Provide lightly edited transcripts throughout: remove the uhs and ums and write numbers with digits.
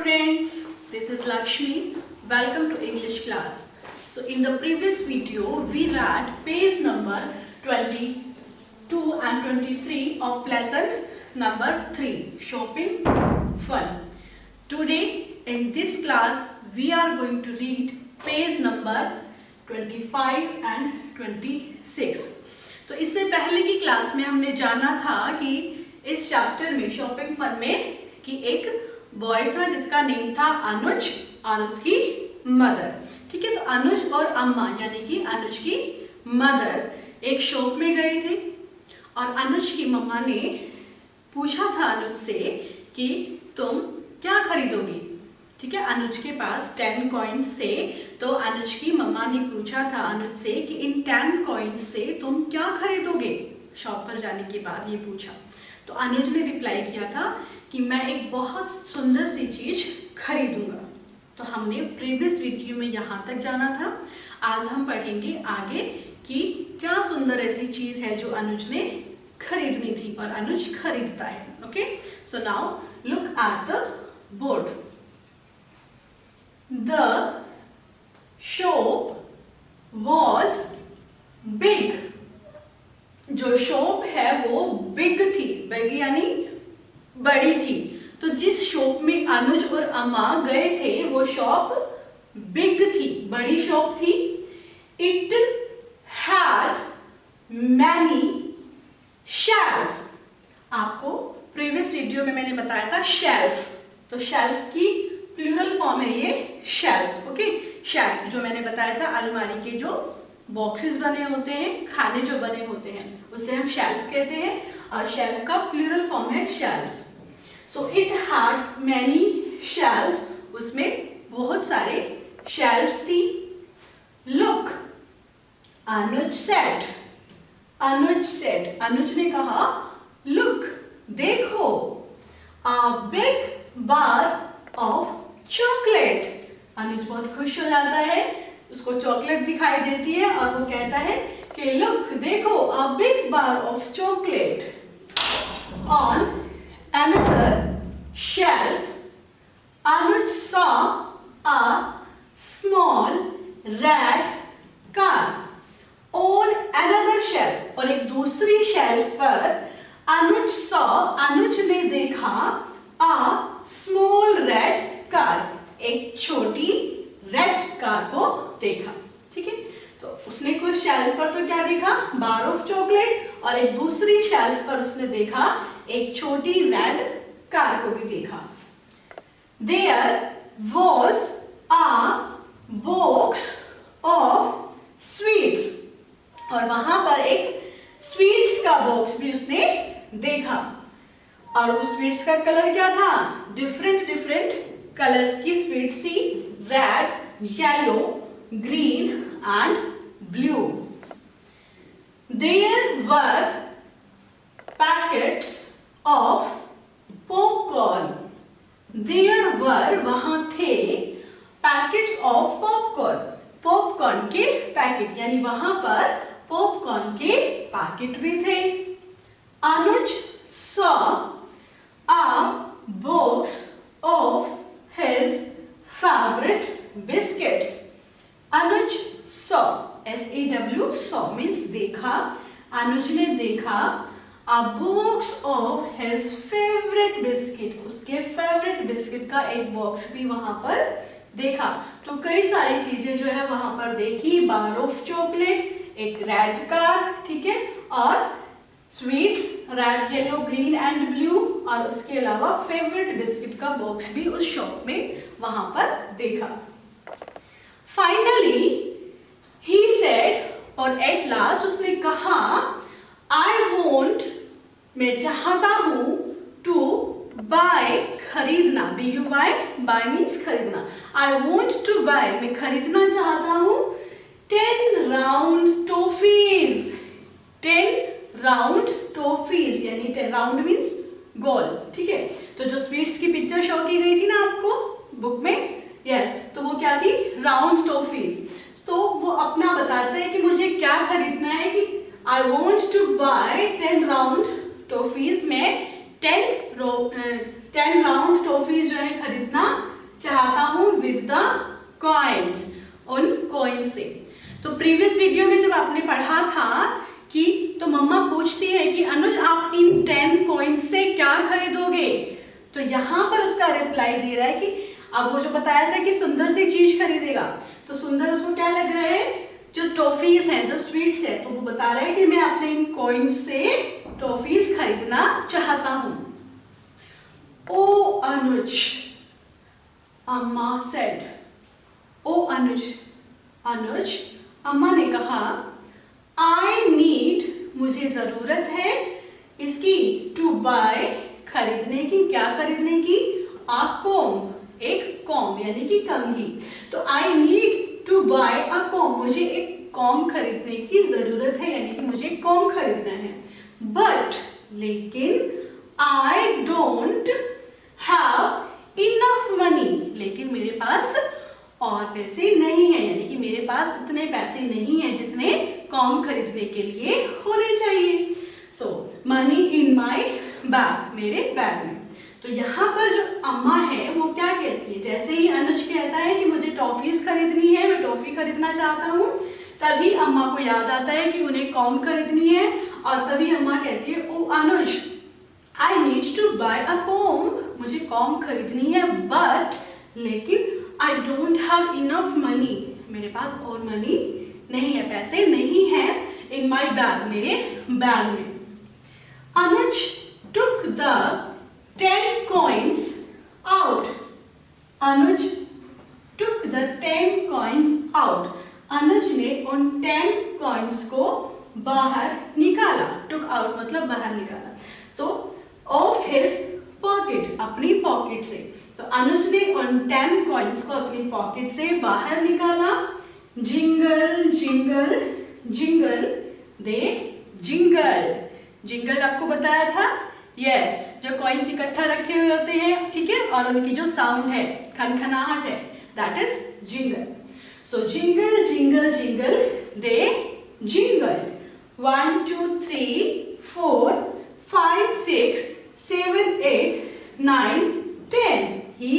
Students, this is Lakshmi. Welcome to English class. So in the previous video, we read page number 22 and 23 of lesson number 3, Shopping Fun. Today in this class, we are going to read page number 25 and 26. तो इससे पहले की class में हमने जाना था कि इस चैप्टर में शॉपिंग फन में कि एक बॉय था जिसका नेम था अनुज और उसकी मदर. ठीक है, तो अनुज और अम्मा यानी कि अनुज की मदर एक शॉप में गए थे और अनुज की मम्मा ने पूछा था अनुज से कि तुम क्या खरीदोगी. ठीक है, अनुज के पास 10 कॉइन्स थे, तो अनुज की मम्मा ने पूछा था अनुज से कि इन 10 कॉइन्स से तुम क्या खरीदोगे. शॉप पर जाने के बाद ये पूछा, तो अनुज ने रिप्लाई किया था कि मैं एक बहुत सुंदर सी चीज खरीदूंगा. तो हमने प्रीवियस वीडियो में यहाँ तक जाना था. आज हम पढ़ेंगे आगे कि क्या सुंदर ऐसी चीज है जो अनुज ने खरीदनी थी और अनुज खरीदता है. Okay, so now look at the board. The shop was big. जो शॉप है वो बिग थी. बिग यानी बड़ी थी. तो जिस शॉप में अनुज और अम्मा गए थे वो शॉप बिग थी, बड़ी शॉप थी. It had many shelves. आपको प्रीवियस वीडियो में मैंने बताया था शेल्फ, तो शेल्फ की प्लूरल फॉर्म है ये शेल्फ्स. ओके, शेल्फ जो मैंने बताया था अलमारी के जो बॉक्सेस बने होते हैं, खाने जो बने होते हैं, उसे हम शेल्फ कहते हैं और शेल्फ का प्लूरल फॉर्म है shelves. So it had many shelves. उसमें बहुत सारे शेल्फ्स थी. Look, Anuj said. Anuj said, Anuj ने कहा लुक, देखो, a big bar of chocolate. Anuj बहुत खुश हो जाता है, उसको चॉकलेट दिखाई देती है और वो कहता है कि लुक, देखो, a big bar of chocolate. On another shelf Anuj saw a small red car. On another shelf, और एक दूसरी शेल्फ पर अनुज ने देखा अ स्मॉल रेड कार. एक छोटी रेड कार को देखा. ठीक है, तो उसने कुछ शेल्फ पर तो क्या देखा, बार ऑफ चॉकलेट, और एक दूसरी शेल्फ पर उसने देखा एक छोटी रेड कार को भी देखा. There was a box of sweets, और वहां पर एक स्वीट्स का बॉक्स भी उसने देखा. और उस स्वीट्स का कलर क्या था, डिफरेंट डिफरेंट कलर्स की स्वीट्स थी. Red, yellow, green and blue. There were packets of popcorn. There were, वहां थे, packets of popcorn. पॉपकॉर्न के पैकेट, यानी वहां पर पॉपकॉर्न के पैकेट भी थे. अनुज saw a box of his favorite biscuits. Anuj saw, SAW, saw means देखा. अनुज ने देखा a box of his favorite biscuit. उसके फेवरेट बिस्किट का एक बॉक्स भी वहां पर देखा. तो कई सारी चीजें जो है वहां पर देखी. बार ऑफ चॉकलेट, एक रेड कार, ठीक है, और sweets, red, yellow, green and blue, और उसके अलावा फेवरेट बिस्किट का बॉक्स भी उस शॉप में वहां पर देखा. Finally, he said, और at last उसने कहा, I want, मैं चाहता हूं, to buy, खरीदना. B-U-Y, buy means खरीदना. I want to buy, मैं खरीदना चाहता हूं 10 round toffees. 10 round toffees, यानी 10 round means गोल. ठीक है, तो जो स्वीट्स की पिक्चर शो की गई थी ना आपको बुक में, यस, तो वो क्या थी, राउंड टॉफीज. तो वो अपना बताता है कि मुझे क्या खरीदना है, कि I want to buy 10 round toffees. में 10 राउंड टॉफीज जो है खरीदना चाहता हूँ विद द कॉइन्स, उन कॉइन्स से। तो प्रीवियस वीडियो में जब आपने पढ़ा था कि तो मम्मा पूछती है कि अनुज आप इन 10 कॉइन्स से क्या खरीदोगे, तो यहाँ पर उसका रिप्लाई दे रहा है कि अब वो जो बताया था कि सुंदर सी चीज खरीदेगा, तो सुंदर उसको क्या लग रहा है, जो टॉफीज हैं, जो स्वीट्स है, तो वो बता रहा है कि मैं अपने इन कॉइन्स से टॉफीज खरीदना चाहता हूँ। ओ अनुज, अम्मा सेड, ओ अनुज, अनुज, अम्मा ने कहा, आई नीड, मुझे जरूरत है इसकी, टू बाय, खरीदने की, क्या खरीदने की, आ कॉम्ब, एक कॉम्ब यानी कि कंघी। तो I need to buy a comb, मुझे एक कॉम्ब खरीदने की जरूरत है, यानी कि मुझे कॉम्ब खरीदना है। बट, लेकिन, I don't have enough money, लेकिन मेरे पास और पैसे नहीं है, यानी कि मेरे पास उतने पैसे नहीं है जितने कॉम्ब खरीदने के लिए होने चाहिए। सो मनी इन माई बैग, मेरे बैग में। तो यहाँ पर जो अम्मा है वो क्या कहती है, जैसे ही अनुज कहता है कि मुझे टॉफीज खरीदनी है, मैं टॉफी खरीदना चाहता हूँ, तभी अम्मा को याद आता है कि उन्हें कॉम्ब खरीदनी है, और तभी अम्मा कहती है, oh Anuj, I need to buy a comb, मुझे कॉम्ब खरीदनी है, बट, लेकिन, I don't have enough money, मेरे पास और मनी नहीं है, पैसे नहीं है, इन माई बैग, मेरे बैग में। अनुज took the 10 coins out. Anuj took the 10 coins out. अनुज ने उन 10 coins को बाहर निकाला, took out मतलब बाहर निकाला, तो of his pocket, अपनी पॉकेट से। तो अनुज ने उन 10 coins को अपनी पॉकेट से बाहर निकाला। जिंगल जिंगल जिंगल दे जिंगल, जिंगल आपको बताया था, यस, जो कॉइन्स इकट्ठा रखे हुए होते हैं, ठीक है, और उनकी जो साउंड है, खनखनाहट है, that is jingle. So jingle jingle jingle they jingle, 1 2 3 4 5 6 7 8 9 10, he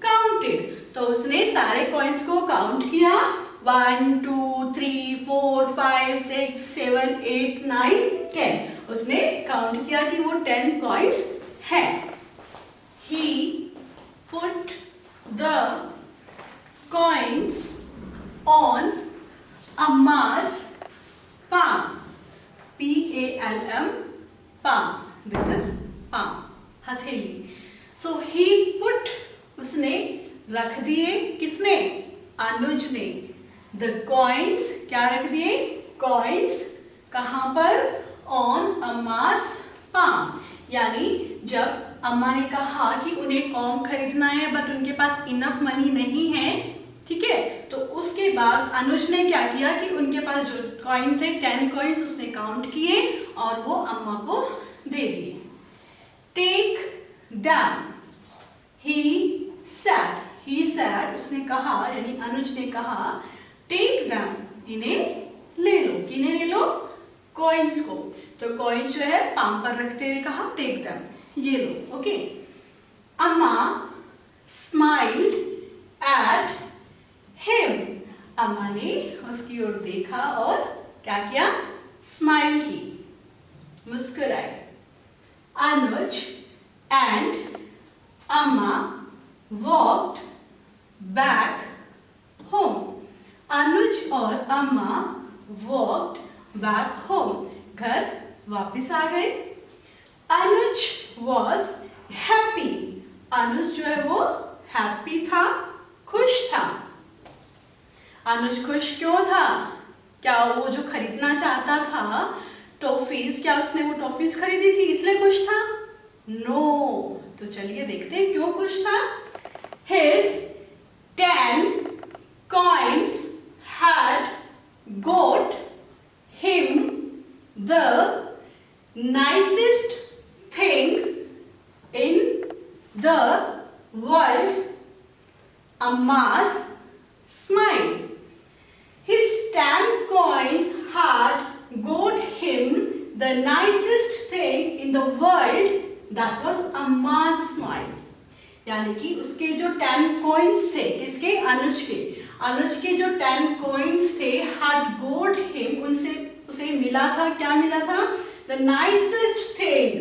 counted, तो उसने सारे कॉइन्स को काउंट किया, 1 2 3 4 5 6 7 8 9 10, उसने काउंट किया कि वो 10 कॉइन्स हैं। He put the coins on Amma's palm, P-A-L-M, palm, this is palm, हथेली। So he put, उसने रख दिए, किसने, अनुज ने, the coins, क्या रख दिए, coins, कहाँ पर, on Amma's palm, यानी जब अम्मा ने कहा कि उन्हें कॉम्ब खरीदना है बट उनके पास इनफ मनी नहीं है, ठीक है, तो उसके बाद अनुज ने क्या किया कि उनके पास जो कॉइन थे 10 कॉइन्स उसने काउंट किए और वो अम्मा को दे दिए। टेक दैम, ही सैड, उसने कहा, यानी अनुज ने कहा, टेक दैम, इन्हें ले लो, किन्हें ले लो, कॉइन्स को। तो कॉइन्स जो है पाम पर रखते हुए कहा, टेक दैम, ये लो, ओके। अम्मा स्माइल्ड एट हिम, अम्मा ने उसकी ओर देखा और क्या किया, स्माइल की, मुस्कुराए। अनुज एंड अम्मा वॉक्ड बैक होम, अनुज और अम्मा वॉक्ड बैक होम, घर वापस आ गए। अनुज वॉज हैप्पी, अनुज जो है वो हैप्पी था, खुश था। अनुज खुश क्यों था, क्या वो जो खरीदना चाहता था टॉफीज, क्या उसने वो टॉफीज खरीदी थी इसलिए खुश था, नो। तो चलिए देखते हैं क्यों खुश था। His 10 coins had got him the nicest thing in the world, Amma's smile. His 10 coins had got him the nicest thing in the world, that was Amma's smile. यानी कि उसके जो 10 कॉइन्स थे, किसके, अनुज के जो 10 कॉइन्स थे, had got him, उसे मिला था, क्या मिला था, the nicest thing,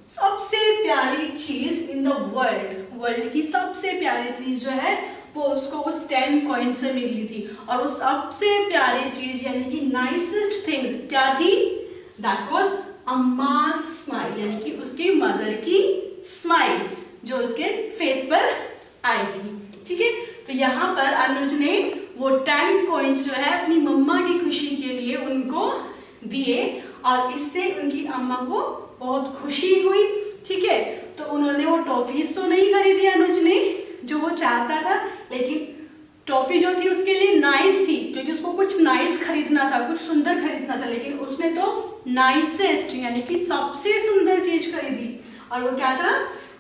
सबसे प्यारी चीज इन द वर्ल्ड की सबसे प्यारी चीज जो है वो उसको उस 10 कॉइन से मिली थी। और उस सबसे प्यारी चीज यानी कि नाइसेस्ट थिंग क्या थी, दैट वाज अम्मा's स्माइल, यानी कि उसकी मदर की स्माइल जो उसके फेस पर आई थी। ठीक है, तो यहाँ पर अनुज ने वो 10 कॉइन्स जो है अपनी मम्मा की खुशी के लिए उनको दिए और इससे उनकी अम्मा को बहुत खुशी हुई। ठीक है, तो उन्होंने वो टॉफीज तो नहीं खरीदी अनुज ने जो वो चाहता था, लेकिन टॉफी जो थी उसके लिए नाइस थी क्योंकि उसको कुछ नाइस खरीदना था, कुछ सुंदर खरीदना था, लेकिन उसने तो नाइसेस्ट यानी कि सबसे सुंदर चीज खरीदी। और वो क्या था,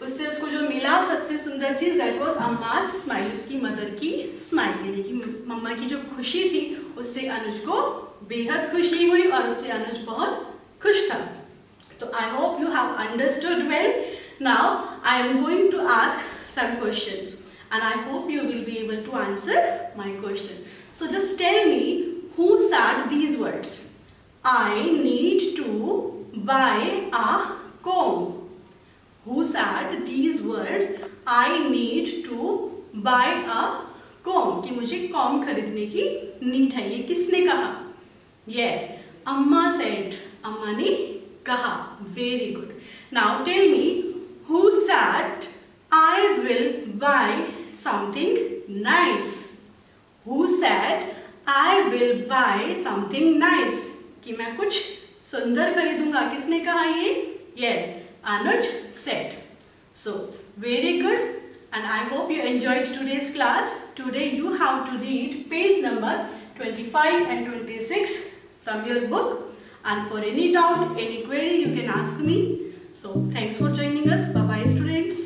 उससे उसको जो मिला सबसे सुंदर चीज, दैट वाज अम्मा's स्माइल, उसकी मदर की स्माइल, यानी कि मम्मा की जो खुशी थी उससे अनुज को बेहद खुशी हुई और उससे अनुज बहुत खुश था। तो I hope you have understood well. Now I am going to ask some questions and I hope you will be able to answer my question. So just tell me who said these words. I need to buy a comb. Who said these words? I need to buy a comb. कि मुझे com खरीदने की need है, ये किसने कहा? Yes, अम्मा said. अम्मा ने कहा। Very good. Now tell me who said I will buy something nice. Who said I will buy something nice? कि मैं कुछ सुंदर खरीदूंगा, किसने कहा ये? Yes, Anuj said. So very good, and I hope you enjoyed today's class. Today you have to read page number 25 and 26 from your book, and for any doubt, any query you can ask me. So thanks for joining us. Bye bye students.